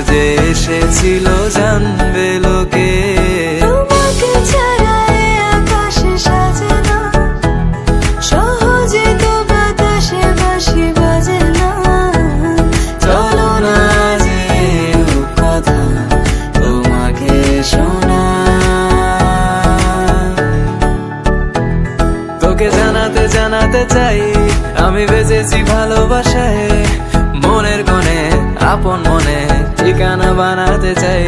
যে এসেছিল জানবে লোকে। তোমাকে ছাড়া এ আকাশে সাজে না, সহজে তো বাতাসে বাঁশি বাজে না। চলো না যে কথা তোমাকে শোনা, তোকে জানাতে জানাতে চাই আমি বেঁচেছি ভালোবাসায়। মনের কোণে আপন মনে ঠিকানা বানাতে চাই।